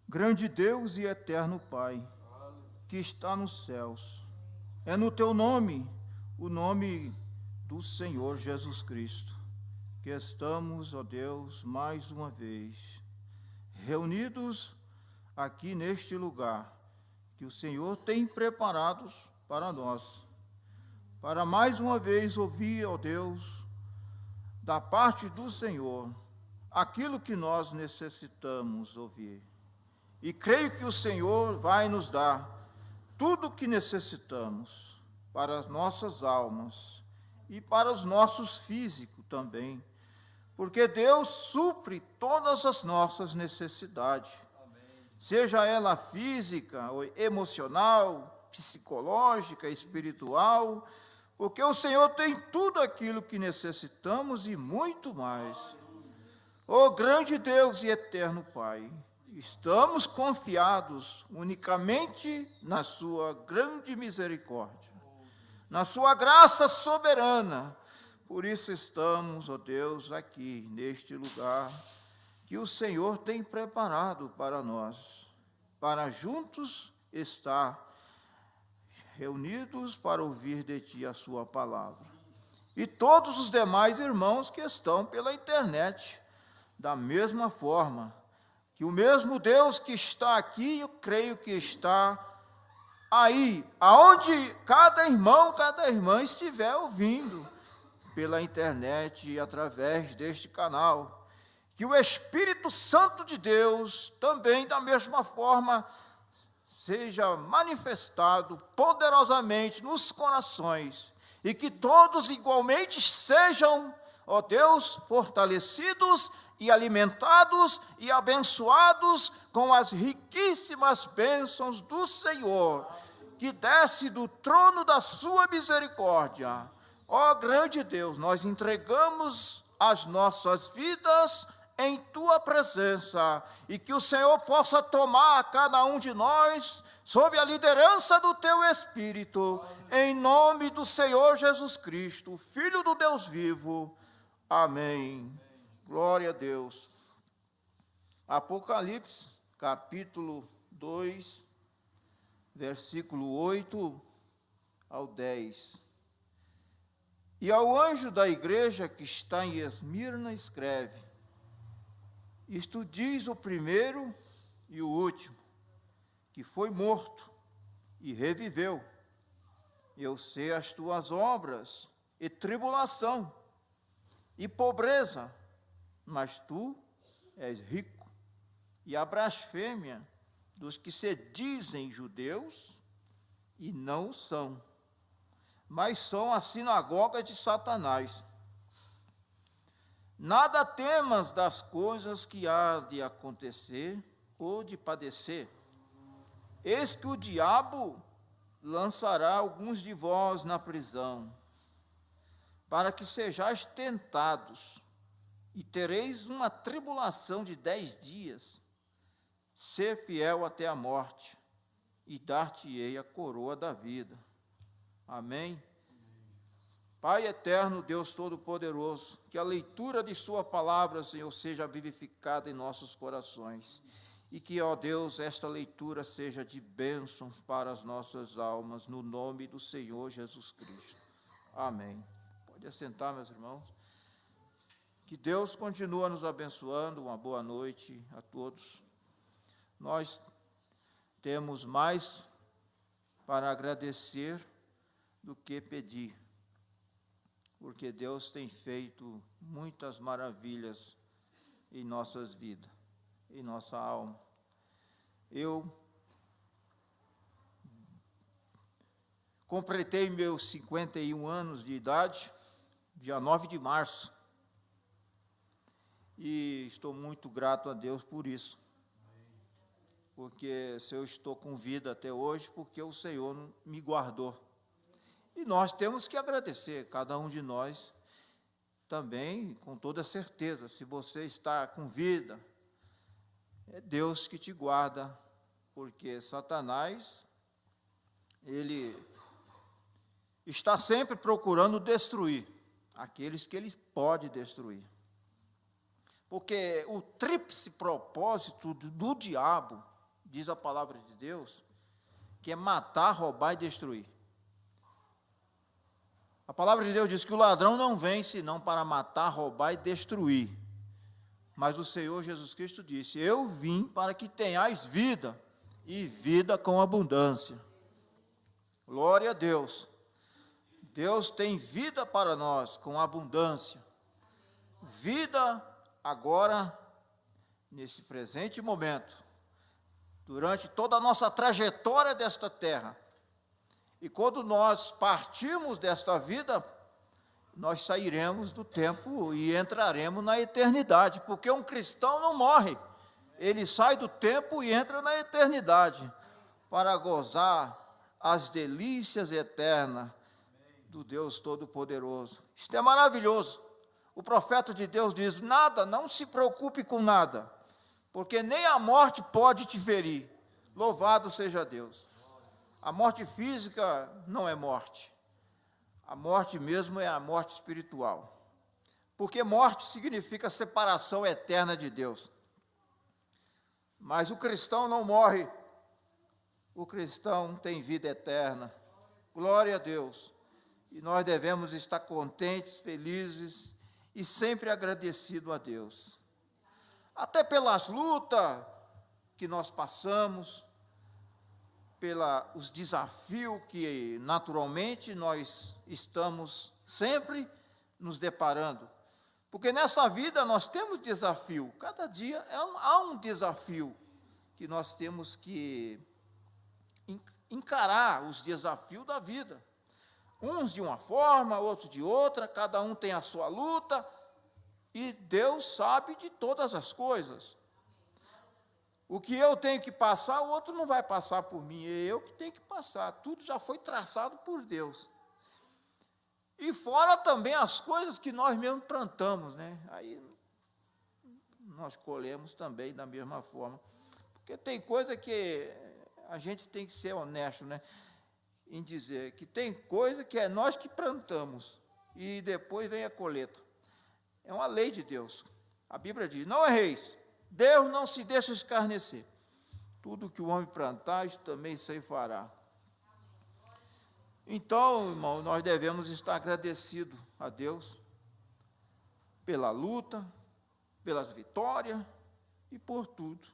Grande Deus e eterno Pai, que está nos céus, é no teu nome, o nome do Senhor Jesus Cristo, que estamos, ó Deus, mais uma vez, reunidos aqui neste lugar, que o Senhor tem preparados para nós, para mais uma vez ouvir, ó Deus, da parte do Senhor, aquilo que nós necessitamos ouvir. E creio que o Senhor vai nos dar tudo o que necessitamos para as nossas almas e para os nossos físicos também, porque Deus supre todas as nossas necessidades, seja ela física, ou emocional, psicológica, espiritual, porque o Senhor tem tudo aquilo que necessitamos e muito mais. Ó grande Deus e eterno Pai, estamos confiados unicamente na sua grande misericórdia, na sua graça soberana. Por isso estamos, ó Deus, aqui neste lugar que o Senhor tem preparado para nós, para juntos estar reunidos para ouvir de Ti a sua palavra. E todos os demais irmãos que estão pela internet, da mesma forma, que o mesmo Deus que está aqui, eu creio que está aí, aonde cada irmão, cada irmã estiver ouvindo, pela internet e através deste canal, que o Espírito Santo de Deus também, da mesma forma, seja manifestado poderosamente nos corações, e que todos igualmente sejam, ó Deus, fortalecidos e alimentados e abençoados com as riquíssimas bênçãos do Senhor, que desce do trono da sua misericórdia. Ó grande Deus, nós entregamos as nossas vidas em Tua presença, e que o Senhor possa tomar cada um de nós sob a liderança do Teu Espírito, em nome do Senhor Jesus Cristo, Filho do Deus vivo. Amém. Glória a Deus. Apocalipse, capítulo 2, versículo 8 ao 10. E ao anjo da igreja que está em Esmirna escreve: isto diz o primeiro e o último, que foi morto e reviveu. Eu sei as tuas obras, e tribulação, e pobreza, mas tu és rico, e a blasfêmia dos que se dizem judeus e não o são, mas são a sinagoga de Satanás. Nada temas das coisas que há de acontecer ou de padecer. Eis que o diabo lançará alguns de vós na prisão, para que sejais tentados, e tereis uma tribulação de 10 dias. Ser fiel até a morte, e dar-te-ei a coroa da vida. Amém? Pai eterno, Deus Todo-Poderoso, que a leitura de sua palavra, Senhor, seja vivificada em nossos corações, e que, ó Deus, esta leitura seja de bênçãos para as nossas almas, no nome do Senhor Jesus Cristo. Amém. Pode assentar, meus irmãos. Que Deus continue nos abençoando. Uma boa noite a todos. Nós temos mais para agradecer do que pedir, porque Deus tem feito muitas maravilhas em nossas vidas, em nossa alma. Eu completei meus 51 anos de idade, dia 9 de março, e estou muito grato a Deus por isso, porque se eu estou com vida até hoje, porque o Senhor me guardou. E nós temos que agradecer, cada um de nós também, com toda certeza. Se você está com vida, é Deus que te guarda, porque Satanás, ele está sempre procurando destruir aqueles que ele pode destruir. Porque o tríplice propósito do diabo diz a palavra de Deus, que é matar, roubar e destruir. A palavra de Deus diz que o ladrão não vem senão para matar, roubar e destruir. Mas o Senhor Jesus Cristo disse: eu vim para que tenhais vida, e vida com abundância. Glória a Deus. Deus tem vida para nós com abundância. Vida agora, nesse presente momento, durante toda a nossa trajetória desta terra. E quando nós partirmos desta vida, nós sairemos do tempo e entraremos na eternidade, porque um cristão não morre, ele sai do tempo e entra na eternidade, para gozar as delícias eternas do Deus Todo-Poderoso. Isto é maravilhoso. O profeta de Deus diz: nada, não se preocupe com nada, porque nem a morte pode te ferir. Louvado seja Deus. A morte física não é morte. A morte mesmo é a morte espiritual. Porque morte significa separação eterna de Deus. Mas o cristão não morre. O cristão tem vida eterna. Glória a Deus. E nós devemos estar contentes, felizes e sempre agradecidos a Deus. Até pelas lutas que nós passamos, pelos desafios que naturalmente nós estamos sempre nos deparando. Porque nessa vida nós temos desafio, cada dia há um desafio que nós temos que encarar, os desafios da vida. Uns de uma forma, outros de outra, cada um tem a sua luta, e Deus sabe de todas as coisas. O que eu tenho que passar, o outro não vai passar por mim, é eu que tenho que passar. Tudo já foi traçado por Deus. E fora também as coisas que nós mesmos plantamos, né? Aí nós colhemos também da mesma forma. Porque tem coisa que a gente tem que ser honesto, né? Em dizer que tem coisa que é nós que plantamos e depois vem a colheita. É uma lei de Deus. A Bíblia diz: não erreis. Deus não se deixa escarnecer. Tudo que o homem plantar, isso também ceifará. Então, irmão, nós devemos estar agradecidos a Deus pela luta, pelas vitórias e por tudo.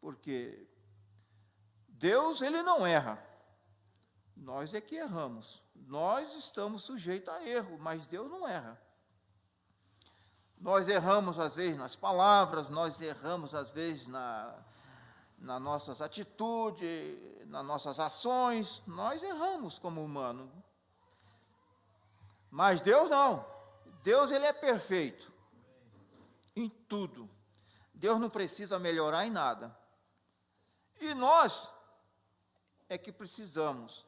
Porque Deus, ele não erra. Nós é que erramos. Nós estamos sujeitos a erro, mas Deus não erra. Nós erramos, às vezes, nas palavras, nós erramos, às vezes, nas nossas atitudes, nas nossas ações, nós erramos como humanos. Mas Deus não. Deus, ele é perfeito em tudo. Deus não precisa melhorar em nada. E nós é que precisamos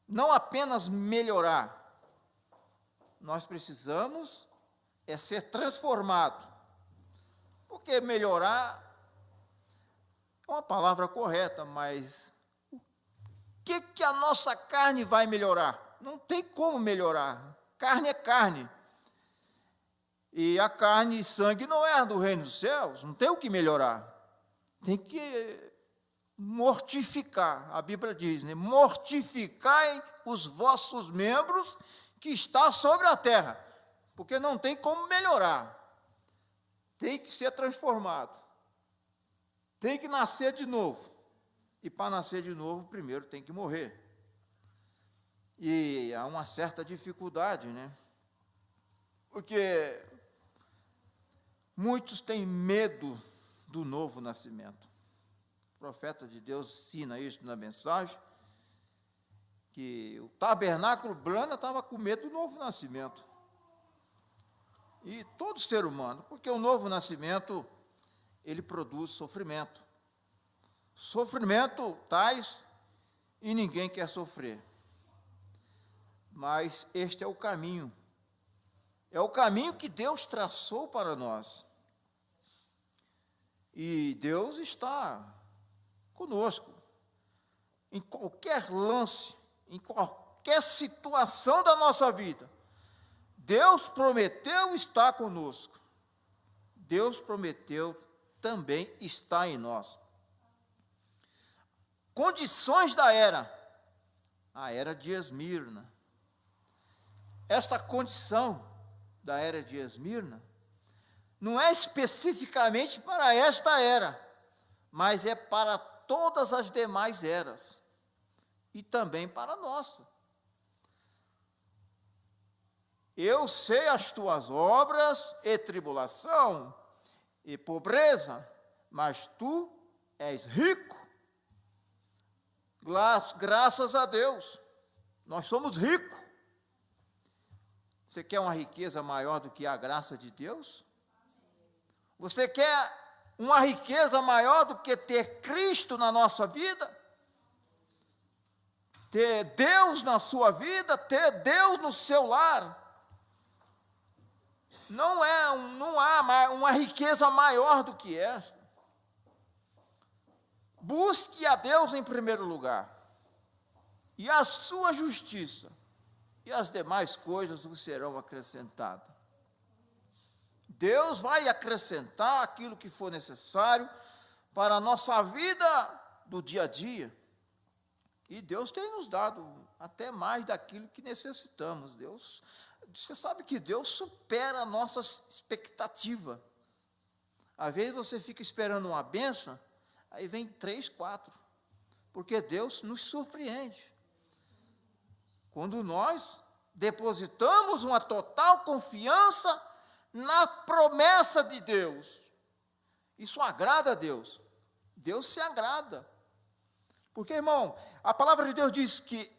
não apenas melhorar, nós precisamos ser transformado. Porque melhorar é uma palavra correta, mas o que a nossa carne vai melhorar? Não tem como melhorar. Carne é carne. E a carne e sangue não é do reino dos céus, não tem o que melhorar. Tem que mortificar. A Bíblia diz, né? Mortificai os vossos membros que está sobre a terra. Porque não tem como melhorar. Tem que ser transformado. Tem que nascer de novo. E para nascer de novo, primeiro tem que morrer. E há uma certa dificuldade, né? Porque muitos têm medo do novo nascimento. O profeta de Deus ensina isso na mensagem, que o tabernáculo Brana estava com medo do novo nascimento. E todo ser humano, porque o novo nascimento, ele produz sofrimento. Sofrimento tais, e ninguém quer sofrer. Mas este é o caminho. É o caminho que Deus traçou para nós. E Deus está conosco. Em qualquer lance, em qualquer situação da nossa vida. Deus prometeu estar conosco. Deus prometeu também estar em nós. condições da era, a era de Esmirna. Esta condição da era de Esmirna não é especificamente para esta era, mas é para todas as demais eras e também para a nossa. Eu sei as tuas obras e tribulação e pobreza, mas tu és rico. Graças a Deus, nós somos ricos. Você quer uma riqueza maior do que a graça de Deus? Você quer uma riqueza maior do que ter Cristo na nossa vida? Ter Deus na sua vida, ter Deus no seu lar? Não há uma riqueza maior do que esta. Busque a Deus em primeiro lugar, e a sua justiça, e as demais coisas vos serão acrescentadas. Deus vai acrescentar aquilo que for necessário para a nossa vida do dia a dia. E Deus tem nos dado até mais daquilo que necessitamos. Você sabe que Deus supera a nossa expectativa. Às vezes você fica esperando uma bênção, aí vem 3, 4, porque Deus nos surpreende. Quando nós depositamos uma total confiança na promessa de Deus, isso agrada a Deus. Deus se agrada. Porque, irmão, a palavra de Deus diz que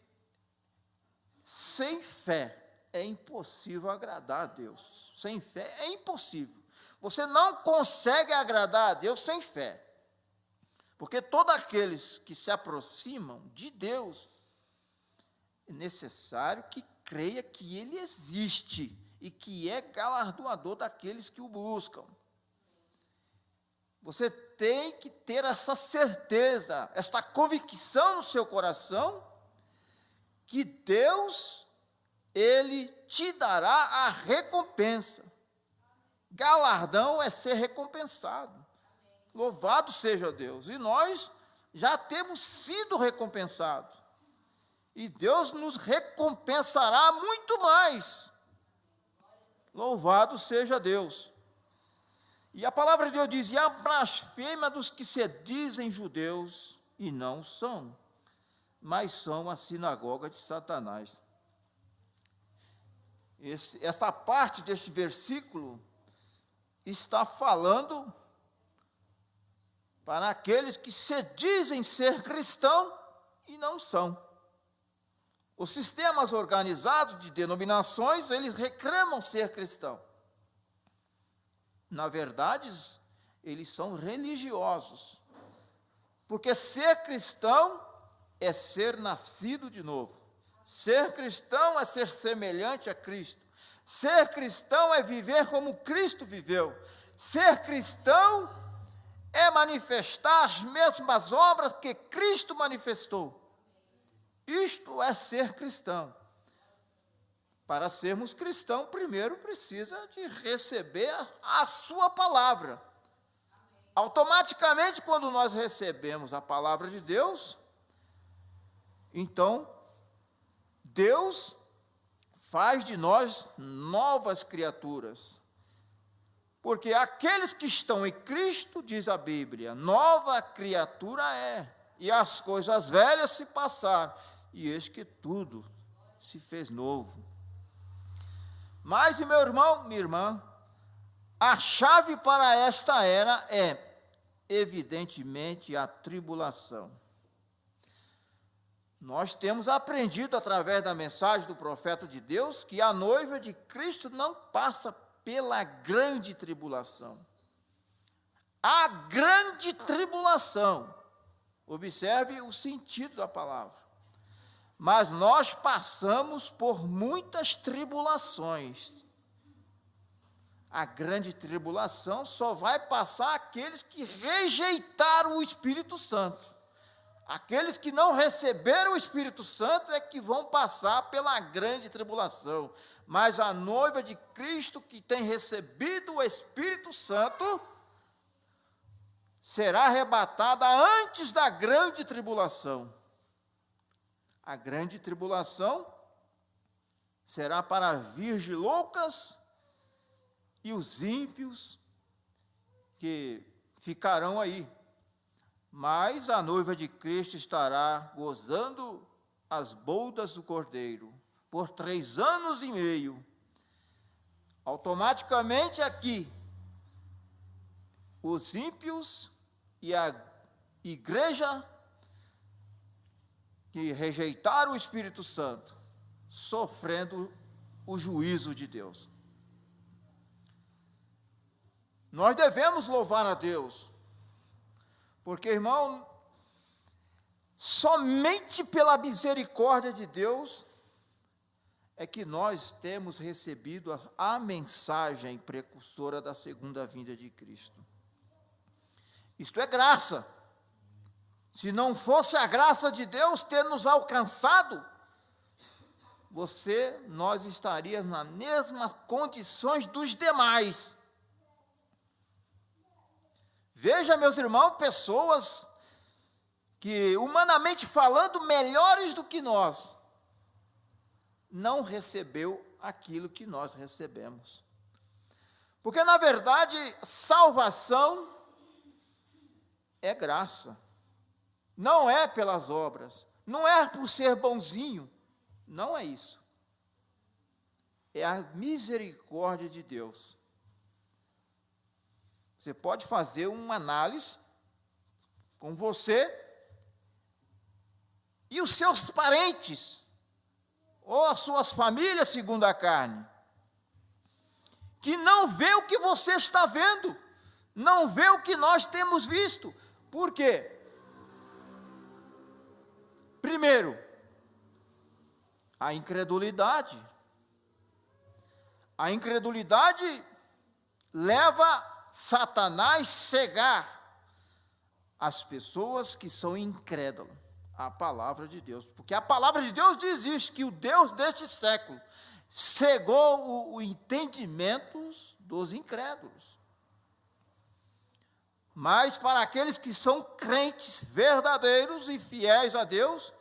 sem fé é impossível agradar a Deus. Sem fé é impossível. Você não consegue agradar a Deus sem fé. Porque todos aqueles que se aproximam de Deus, é necessário que creia que Ele existe e que é galardoador daqueles que o buscam. Você tem que ter essa certeza, esta convicção no seu coração, que Deus, Ele te dará a recompensa. Galardão é ser recompensado. Louvado seja Deus. E nós já temos sido recompensados. E Deus nos recompensará muito mais. Louvado seja Deus. E a palavra de Deus diz: e a blasfêmia dos que se dizem judeus e não são, mas são a sinagoga de Satanás. Essa parte deste versículo está falando para aqueles que se dizem ser cristão e não são. Os sistemas organizados de denominações, eles reclamam ser cristão. Na verdade, eles são religiosos. Porque ser cristão é ser nascido de novo. Ser cristão é ser semelhante a Cristo. Ser cristão é viver como Cristo viveu. Ser cristão é manifestar as mesmas obras que Cristo manifestou. Isto é ser cristão. Para sermos cristãos, primeiro precisa de receber a sua palavra. Automaticamente, quando nós recebemos a palavra de Deus, então, Deus faz de nós novas criaturas. Porque aqueles que estão em Cristo, diz a Bíblia, nova criatura é, e as coisas velhas se passaram, e eis que tudo se fez novo. Mas, meu irmão, minha irmã, a chave para esta era é, evidentemente, a tribulação. Nós temos aprendido, através da mensagem do profeta de Deus, que a noiva de Cristo não passa pela grande tribulação. A grande tribulação, observe o sentido da palavra. Mas nós passamos por muitas tribulações. A grande tribulação só vai passar aqueles que rejeitaram o Espírito Santo. Aqueles que não receberam o Espírito Santo é que vão passar pela grande tribulação. Mas a noiva de Cristo que tem recebido o Espírito Santo será arrebatada antes da grande tribulação. A grande tribulação será para virgens loucas e os ímpios que ficarão aí. Mas a noiva de Cristo estará gozando as bodas do Cordeiro por 3 anos e meio. Automaticamente aqui, os ímpios e a igreja que rejeitaram o Espírito Santo, sofrendo o juízo de Deus. Nós devemos louvar a Deus, porque, irmão, somente pela misericórdia de Deus é que nós temos recebido a mensagem precursora da segunda vinda de Cristo. Isto é graça. Se não fosse a graça de Deus ter nos alcançado, nós estaríamos nas mesmas condições dos demais. Veja, meus irmãos, pessoas que, humanamente falando, melhores do que nós, não recebeu aquilo que nós recebemos. Porque, na verdade, salvação é graça. Não é pelas obras, não é por ser bonzinho, não é isso. É a misericórdia de Deus. Você pode fazer uma análise com você e os seus parentes, ou as suas famílias segundo a carne, que não vê o que você está vendo, não vê o que nós temos visto. Por quê? Primeiro, a incredulidade. A incredulidade leva Satanás a cegar as pessoas que são incrédulas à palavra de Deus. Porque a palavra de Deus diz isso, que o Deus deste século cegou o entendimento dos incrédulos. Mas para aqueles que são crentes verdadeiros e fiéis a Deus,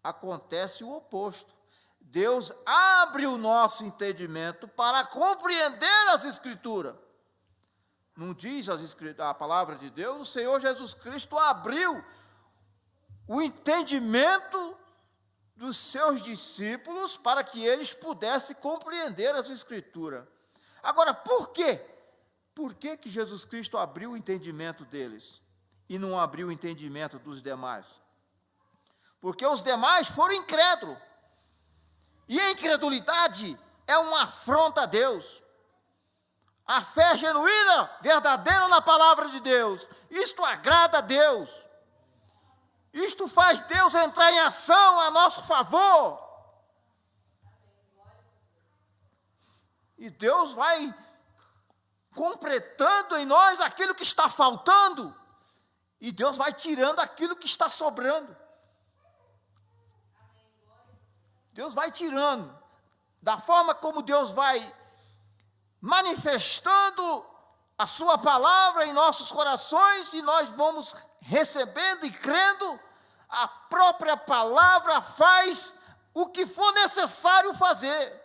acontece o oposto. Deus abre o nosso entendimento para compreender as Escrituras. Não diz a palavra de Deus, o Senhor Jesus Cristo abriu o entendimento dos seus discípulos para que eles pudessem compreender as Escrituras. Agora, por quê? Por que Jesus Cristo abriu o entendimento deles e não abriu o entendimento dos demais? Porque os demais foram incrédulos. E a incredulidade é uma afronta a Deus. A fé genuína, verdadeira na palavra de Deus, isto agrada a Deus. Isto faz Deus entrar em ação a nosso favor. E Deus vai completando em nós aquilo que está faltando. E Deus vai tirando aquilo que está sobrando. Deus vai tirando. Da forma como Deus vai manifestando a sua palavra em nossos corações, e nós vamos recebendo e crendo, a própria palavra faz o que for necessário fazer.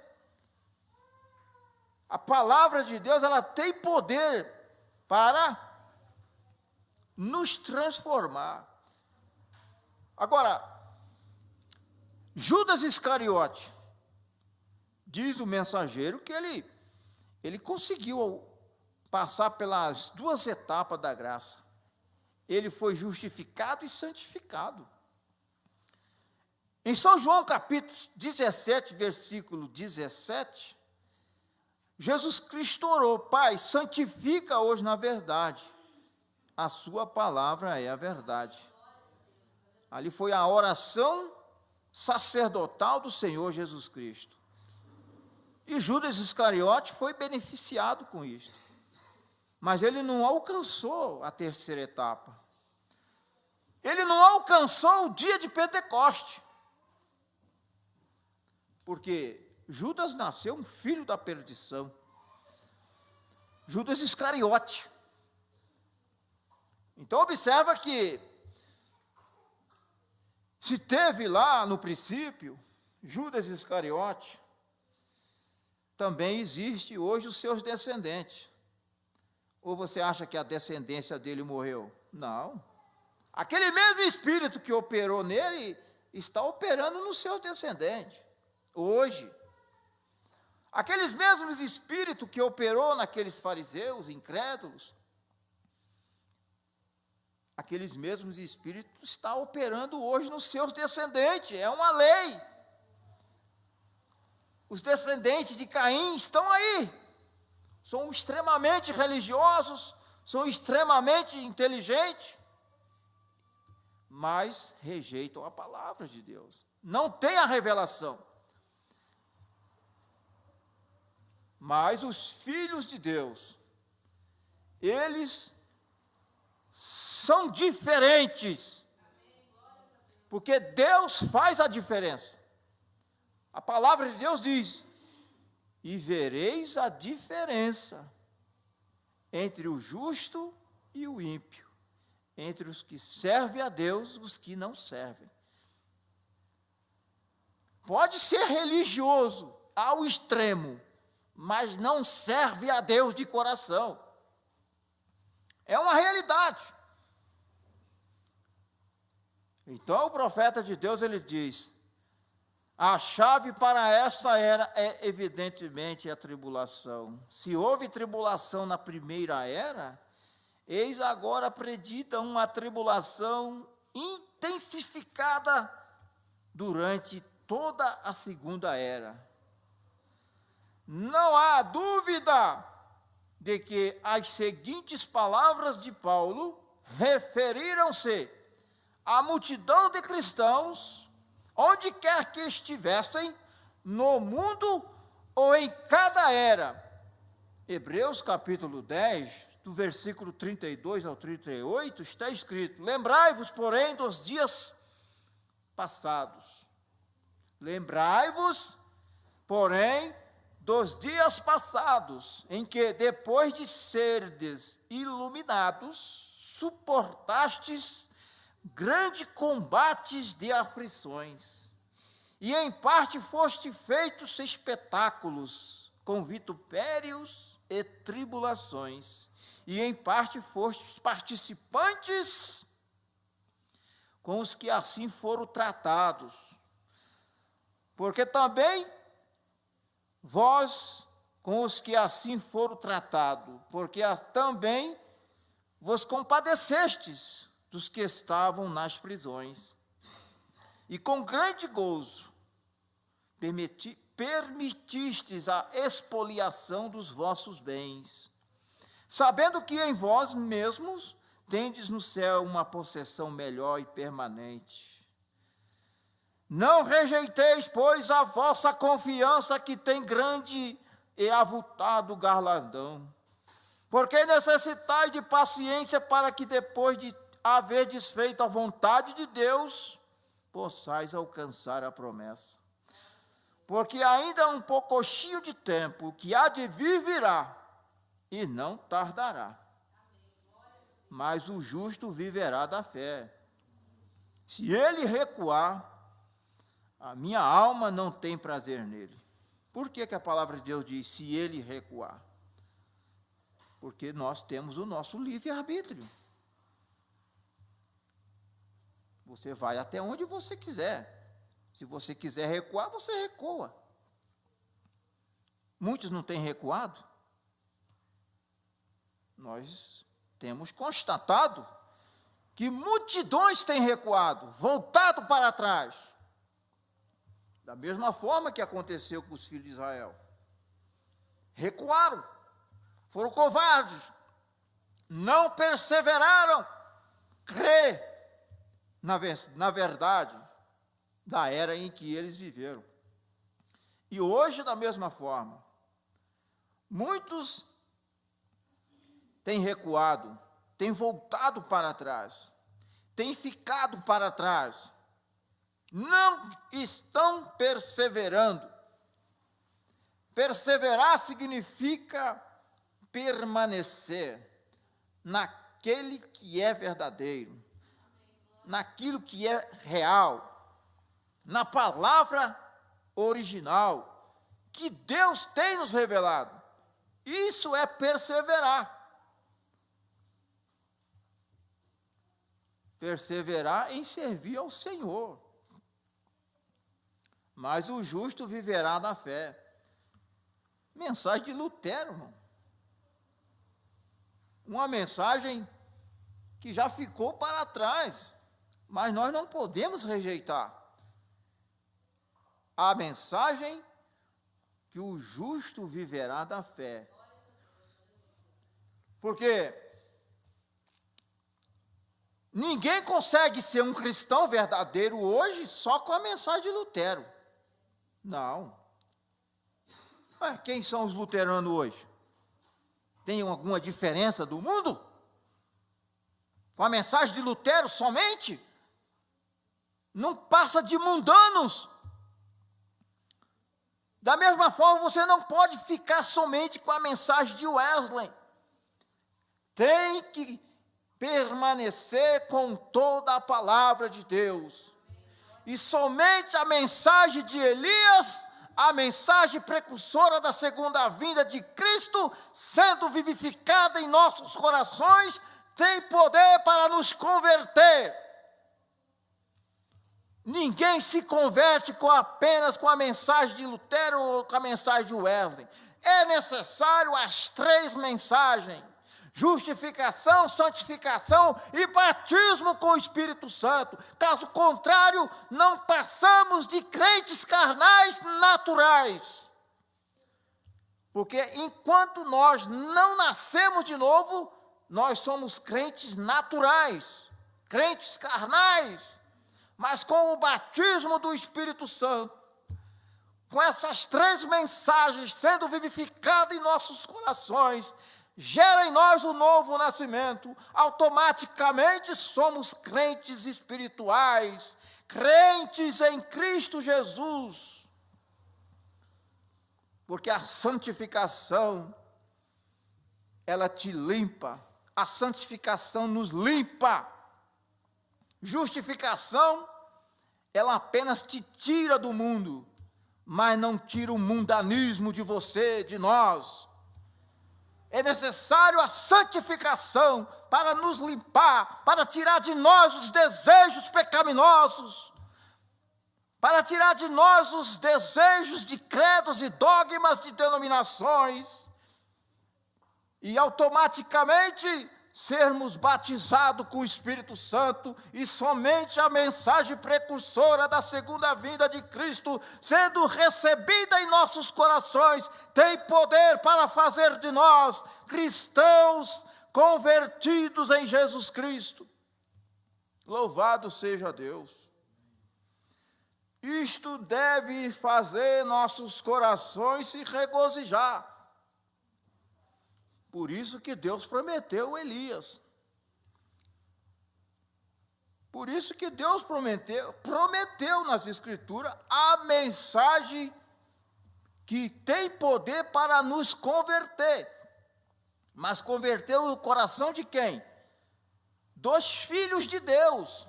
A palavra de Deus, ela tem poder para nos transformar. Agora, Judas Iscariote, diz o mensageiro que ele conseguiu passar pelas 2 etapas da graça. Ele foi justificado e santificado. Em São João capítulo 17, versículo 17, Jesus Cristo orou: Pai, santifica hoje na verdade, a sua palavra é a verdade. Ali foi a oração sacerdotal do Senhor Jesus Cristo. E Judas Iscariote foi beneficiado com isso. Mas ele não alcançou a 3ª etapa. Ele não alcançou o dia de Pentecoste. Porque Judas nasceu um filho da perdição. Judas Iscariote. Então observa que se teve lá no princípio Judas Iscariote, também existe hoje os seus descendentes. Ou você acha que a descendência dele morreu? Não. Aquele mesmo espírito que operou nele está operando nos seus descendentes, hoje. Aqueles mesmos espíritos que operou naqueles fariseus incrédulos, aqueles mesmos espíritos estão operando hoje nos seus descendentes, é uma lei. Os descendentes de Caim estão aí, são extremamente religiosos, são extremamente inteligentes, mas rejeitam a palavra de Deus, não tem a revelação. Mas os filhos de Deus, eles são diferentes, porque Deus faz a diferença. A palavra de Deus diz: e vereis a diferença entre o justo e o ímpio, entre os que servem a Deus e os que não servem. Pode ser religioso ao extremo, mas não serve a Deus de coração. É uma realidade. Então o profeta de Deus, ele diz: a chave para esta era é evidentemente a tribulação. Se houve tribulação na primeira era, eis agora predita uma tribulação intensificada durante toda a segunda era. Não há dúvida de que as seguintes palavras de Paulo referiram-se à multidão de cristãos, onde quer que estivessem, no mundo ou em cada era. Hebreus capítulo 10, do versículo 32 ao 38, está escrito: lembrai-vos, porém, dos dias passados. Lembrai-vos, porém, dos dias passados, em que, depois de serdes iluminados, suportastes grandes combates de aflições, e em parte foste feitos espetáculos com vitupérios e tribulações, e em parte fostes participantes com os que assim foram tratados, porque também vós com os que assim foram tratados, porque também vos compadecestes dos que estavam nas prisões, e com grande gozo permitistes a expoliação dos vossos bens, sabendo que em vós mesmos tendes no céu uma possessão melhor e permanente. Não rejeiteis, pois, a vossa confiança, que tem grande e avultado galardão, porque necessitais de paciência, para que depois de haver desfeito a vontade de Deus, possais alcançar a promessa. Porque ainda um poucochinho de tempo que há de vir virá, e não tardará. Mas o justo viverá da fé. Se ele recuar, a minha alma não tem prazer nele. Por que a palavra de Deus diz, se ele recuar? Porque nós temos o nosso livre-arbítrio. Você vai até onde você quiser. Se você quiser recuar, você recua. Muitos não têm recuado. Nós temos constatado que multidões têm recuado, voltado para trás. Da mesma forma que aconteceu com os filhos de Israel. Recuaram, foram covardes, não perseveraram, crer na verdade da era em que eles viveram. E hoje, da mesma forma, muitos têm recuado, têm voltado para trás, têm ficado para trás, não estão perseverando. Perseverar significa permanecer naquele que é verdadeiro, naquilo que é real, na palavra original que Deus tem nos revelado. Isso é perseverar. Perseverar em servir ao Senhor. Mas o justo viverá da fé. Mensagem de Lutero, irmão. Uma mensagem que já ficou para trás, mas nós não podemos rejeitar. A mensagem que o justo viverá da fé. Porque ninguém consegue ser um cristão verdadeiro hoje só com a mensagem de Lutero. Não. Mas quem são os luteranos hoje? Tem alguma diferença do mundo? Com a mensagem de Lutero somente? Não passa de mundanos. Da mesma forma, você não pode ficar somente com a mensagem de Wesley. Tem que permanecer com toda a palavra de Deus. E somente a mensagem de Elias, a mensagem precursora da segunda vinda de Cristo, sendo vivificada em nossos corações, tem poder para nos converter. Ninguém se converte apenas com a mensagem de Lutero ou com a mensagem de Wesley. É necessário as três mensagens: justificação, santificação e batismo com o Espírito Santo. Caso contrário, não passamos de crentes carnais naturais. Porque enquanto nós não nascemos de novo, nós somos crentes naturais, crentes carnais. Mas com o batismo do Espírito Santo, com essas três mensagens sendo vivificadas em nossos corações, gera em nós o novo nascimento. Automaticamente somos crentes espirituais, crentes em Cristo Jesus. Porque a santificação, ela te limpa. A santificação nos limpa. Justificação, ela apenas te tira do mundo, mas não tira o mundanismo de você, de nós. É necessário a santificação para nos limpar, para tirar de nós os desejos pecaminosos, para tirar de nós os desejos de credos e dogmas de denominações, e automaticamente sermos batizados com o Espírito Santo, e somente a mensagem precursora da segunda vinda de Cristo, sendo recebida em nossos corações, tem poder para fazer de nós cristãos convertidos em Jesus Cristo. Louvado seja Deus. Isto deve fazer nossos corações se regozijar. Por isso que Deus prometeu Elias. Por isso que Deus prometeu nas Escrituras a mensagem que tem poder para nos converter. Mas converteu o coração de quem? Dos filhos de Deus.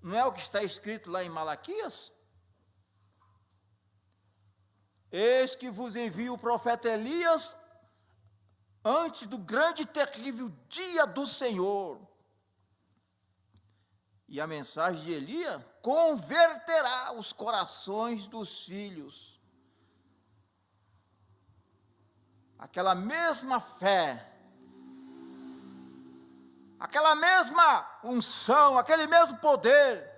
Não é o que está escrito lá em Malaquias? Eis que vos envio o profeta Elias antes do grande e terrível dia do Senhor. E a mensagem de Elias converterá os corações dos filhos. Aquela mesma fé, aquela mesma unção, aquele mesmo poder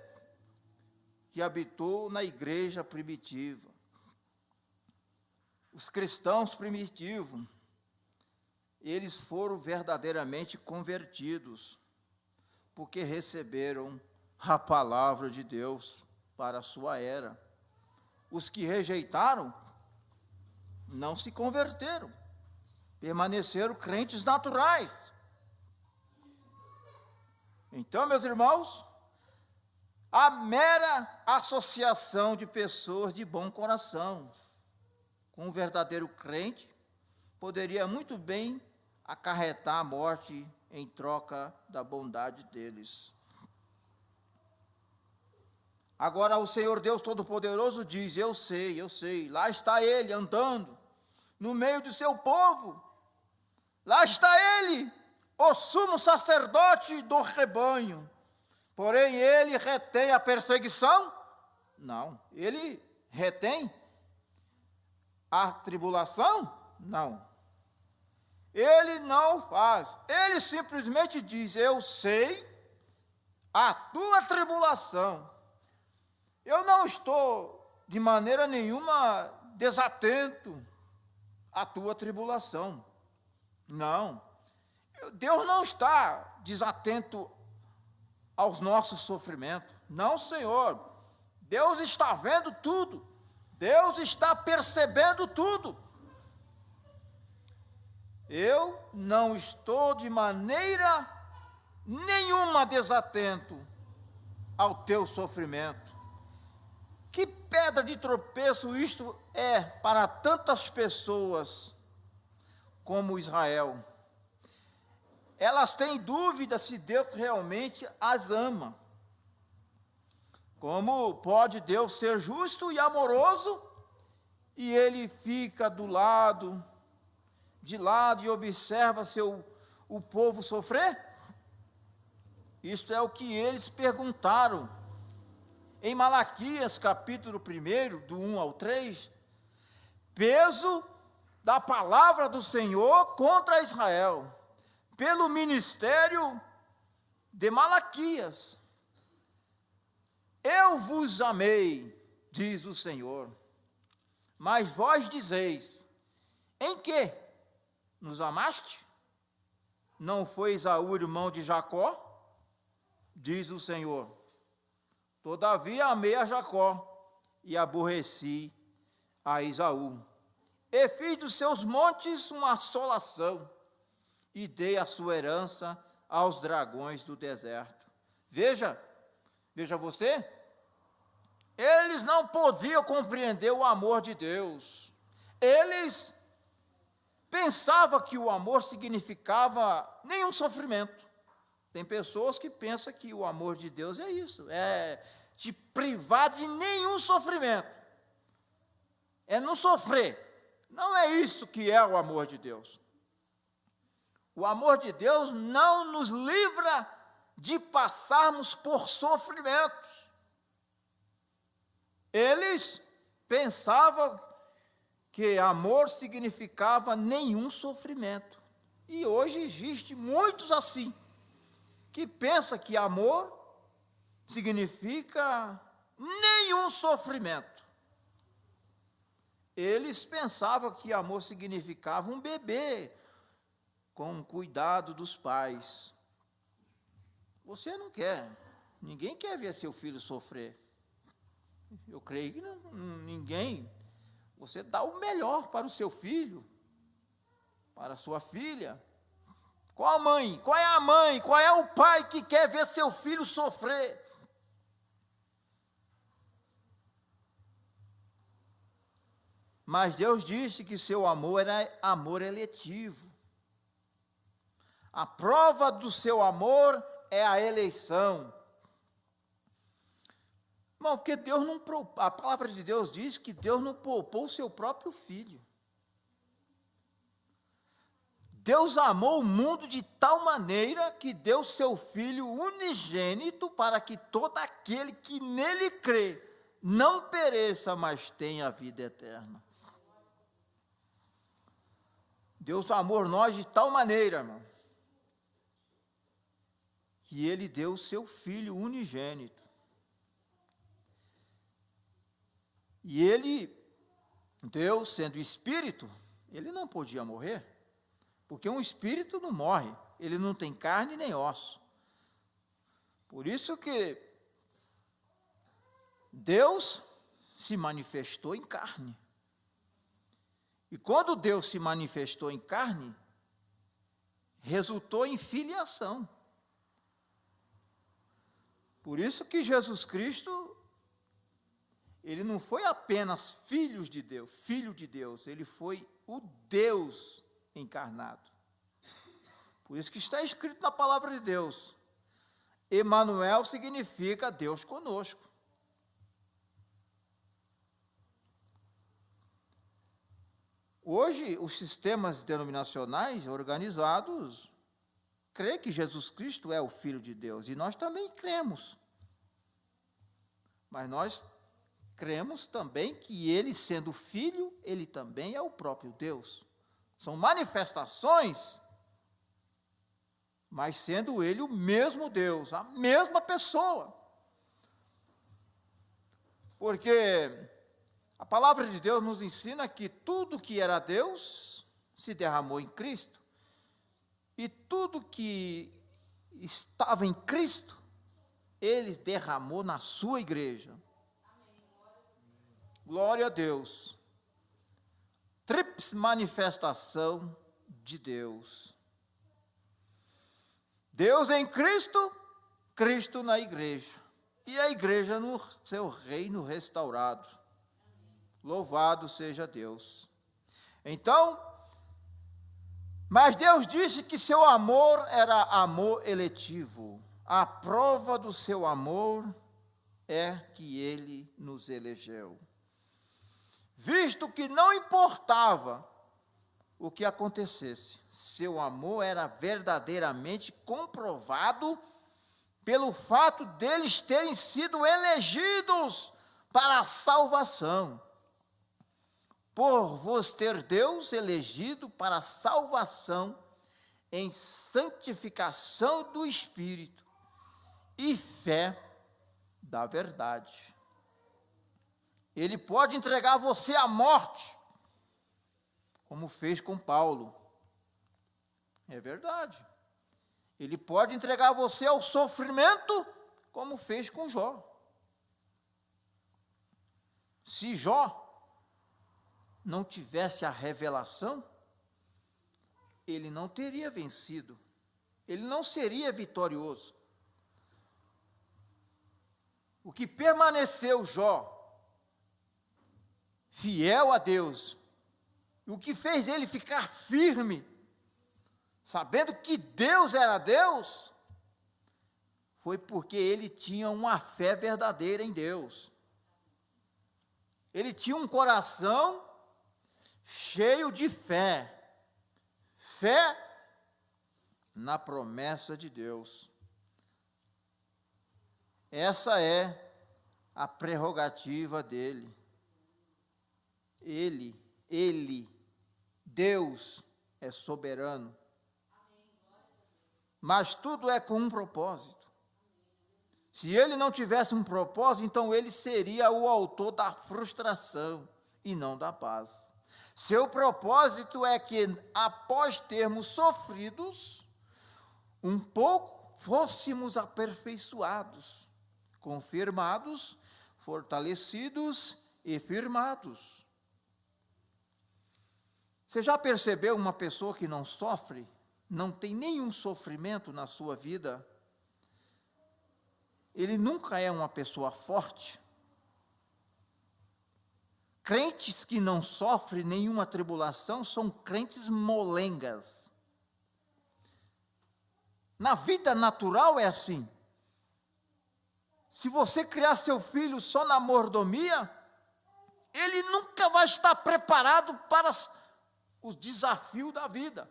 que habitou na igreja primitiva. Os cristãos primitivos, eles foram verdadeiramente convertidos, porque receberam a palavra de Deus para a sua era. Os que rejeitaram, não se converteram, permaneceram crentes naturais. Então, meus irmãos, a mera associação de pessoas de bom coração com um verdadeiro crente poderia muito bem acarretar a morte em troca da bondade deles. Agora o Senhor Deus Todo-Poderoso diz: eu sei, lá está Ele andando no meio do seu povo, lá está Ele, o sumo sacerdote do rebanho, porém Ele retém a perseguição? Não. Ele retém a tribulação? Não. Ele não faz, ele simplesmente diz: eu sei a tua tribulação. Eu não estou de maneira nenhuma desatento à tua tribulação. Não. Deus não está desatento aos nossos sofrimentos. Não, Senhor. Deus está vendo tudo. Deus está percebendo tudo. Eu não estou de maneira nenhuma desatento ao teu sofrimento. Que pedra de tropeço isto é para tantas pessoas como Israel. Elas têm dúvida se Deus realmente as ama. Como pode Deus ser justo e amoroso e Ele fica de lado e observa o povo sofrer? Isto é o que eles perguntaram. Em Malaquias, capítulo 1, do 1 ao 3, peso da palavra do Senhor contra Israel, pelo ministério de Malaquias. Eu vos amei, diz o Senhor, mas vós dizeis: em que nos amaste? Não foi Esaú irmão de Jacó? Diz o Senhor. Todavia amei a Jacó e aborreci a Esaú. E fiz dos seus montes uma assolação e dei a sua herança aos dragões do deserto. Veja você, eles não podiam compreender o amor de Deus. Eles pensavam que o amor significava nenhum sofrimento. Tem pessoas que pensam que o amor de Deus é isso, é te privar de nenhum sofrimento, é não sofrer. Não é isso que é o amor de Deus. O amor de Deus não nos livra de passarmos por sofrimentos. Eles pensavam que amor significava nenhum sofrimento. E hoje existe muitos assim, que pensa que amor significa nenhum sofrimento. Eles pensavam que amor significava um bebê com o cuidado dos pais. Você não quer, ninguém quer ver seu filho sofrer. Eu creio que ninguém. Você dá o melhor para o seu filho, para a sua filha. Qual a mãe? Qual é a mãe? Qual é o pai que quer ver seu filho sofrer? Mas Deus disse que seu amor era amor eletivo. A prova do seu amor é a eleição. Irmão, porque a palavra de Deus diz que Deus não poupou o seu próprio filho. Deus amou o mundo de tal maneira que deu seu Filho unigênito para que todo aquele que nele crê não pereça, mas tenha a vida eterna. Deus amou nós de tal maneira, irmão, que Ele deu o seu Filho unigênito. E Ele, Deus sendo Espírito, Ele não podia morrer. Porque um espírito não morre, ele não tem carne nem osso. Por isso que Deus se manifestou em carne. E quando Deus se manifestou em carne, resultou em filiação. Por isso que Jesus Cristo, ele não foi apenas filho de Deus, ele foi o Deus encarnado. Por isso que está escrito na palavra de Deus. Emanuel significa Deus conosco. Hoje, os sistemas denominacionais organizados creem que Jesus Cristo é o Filho de Deus, e nós também cremos. Mas nós cremos também que ele, sendo filho, ele também é o próprio Deus. São manifestações, mas sendo ele o mesmo Deus, a mesma pessoa. Porque a palavra de Deus nos ensina que tudo que era Deus se derramou em Cristo. E tudo que estava em Cristo, ele derramou na sua igreja. Glória a Deus. Tríplice manifestação de Deus. Deus em Cristo, Cristo na igreja. E a igreja no seu reino restaurado. Louvado seja Deus. Então, mas Deus disse que seu amor era amor eletivo. A prova do seu amor é que ele nos elegeu. Visto que não importava o que acontecesse, seu amor era verdadeiramente comprovado pelo fato deles terem sido elegidos para a salvação. Por vos ter Deus elegido para a salvação em santificação do Espírito e fé da verdade. Ele pode entregar você à morte, como fez com Paulo. É verdade. Ele pode entregar você ao sofrimento, como fez com Jó. Se Jó não tivesse a revelação, ele não teria vencido. Ele não seria vitorioso. O que permaneceu Jó fiel a Deus, o que fez ele ficar firme, sabendo que Deus era Deus, foi porque ele tinha uma fé verdadeira em Deus. Ele tinha um coração cheio de fé, fé na promessa de Deus. Essa é a prerrogativa dele. Deus é soberano. Mas tudo é com um propósito. Se ele não tivesse um propósito, então ele seria o autor da frustração e não da paz. Seu propósito é que, após termos sofridos um pouco, fôssemos aperfeiçoados, confirmados, fortalecidos e firmados. Você já percebeu uma pessoa que não sofre, não tem nenhum sofrimento na sua vida? Ele nunca é uma pessoa forte. Crentes que não sofrem nenhuma tribulação são crentes molengas. Na vida natural é assim. Se você criar seu filho só na mordomia, ele nunca vai estar preparado para os desafios da vida.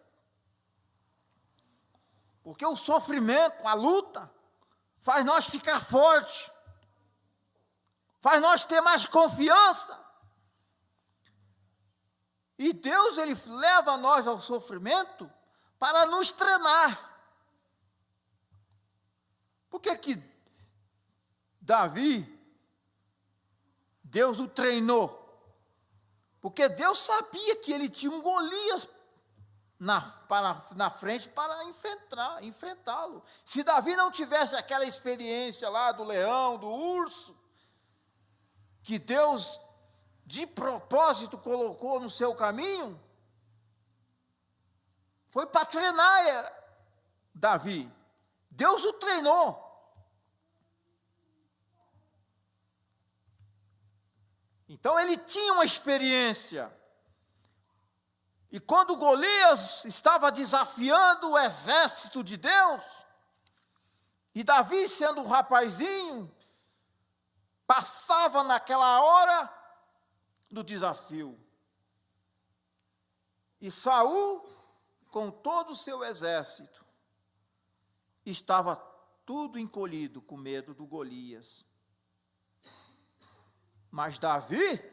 Porque o sofrimento, a luta, faz nós ficar fortes, faz nós ter mais confiança. E Deus, ele leva nós ao sofrimento para nos treinar. Por que Davi, Deus o treinou? Porque Deus sabia que ele tinha um Golias na frente para enfrentá-lo. Se Davi não tivesse aquela experiência lá do leão, do urso, que Deus de propósito colocou no seu caminho, foi para treinar Davi. Deus o treinou. Então ele tinha uma experiência. E quando Golias estava desafiando o exército de Deus, e Davi, sendo um rapazinho, passava naquela hora do desafio. E Saul, com todo o seu exército, estava tudo encolhido com medo do Golias. Mas Davi,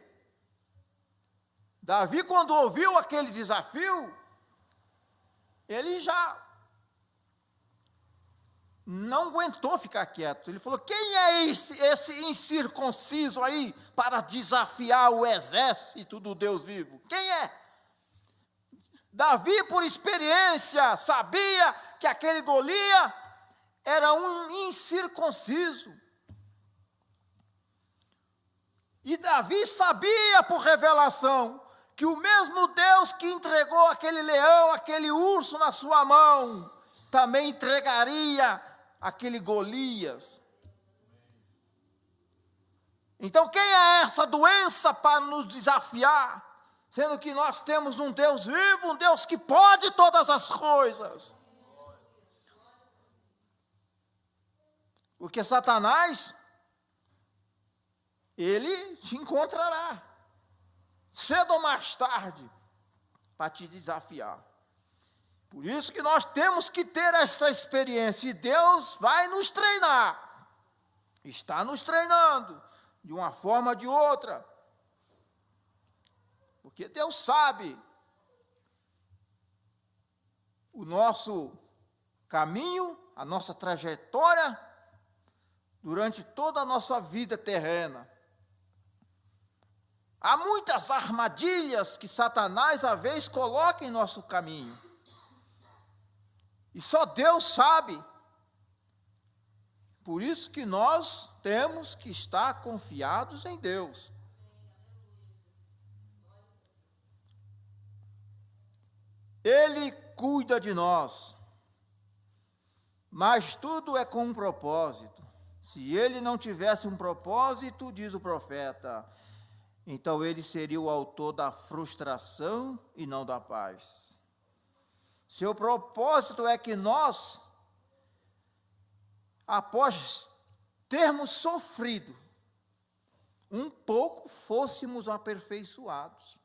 quando ouviu aquele desafio, ele já não aguentou ficar quieto. Ele falou: quem é esse incircunciso aí para desafiar o exército do Deus vivo? Quem é? Davi, por experiência, sabia que aquele Golias era um incircunciso. E Davi sabia por revelação que o mesmo Deus que entregou aquele leão, aquele urso na sua mão, também entregaria aquele Golias. Então, quem é essa doença para nos desafiar? Sendo que nós temos um Deus vivo, um Deus que pode todas as coisas. Porque Satanás, ele te encontrará, cedo ou mais tarde, para te desafiar. Por isso que nós temos que ter essa experiência, e Deus vai nos treinar, está nos treinando, de uma forma ou de outra, porque Deus sabe o nosso caminho, a nossa trajetória, durante toda a nossa vida terrena. Há muitas armadilhas que Satanás, às vezes, coloca em nosso caminho. E só Deus sabe. Por isso que nós temos que estar confiados em Deus. Ele cuida de nós. Mas tudo é com um propósito. Se ele não tivesse um propósito, diz o profeta, então ele seria o autor da frustração e não da paz. Seu propósito é que nós, após termos sofrido um pouco, fôssemos aperfeiçoados.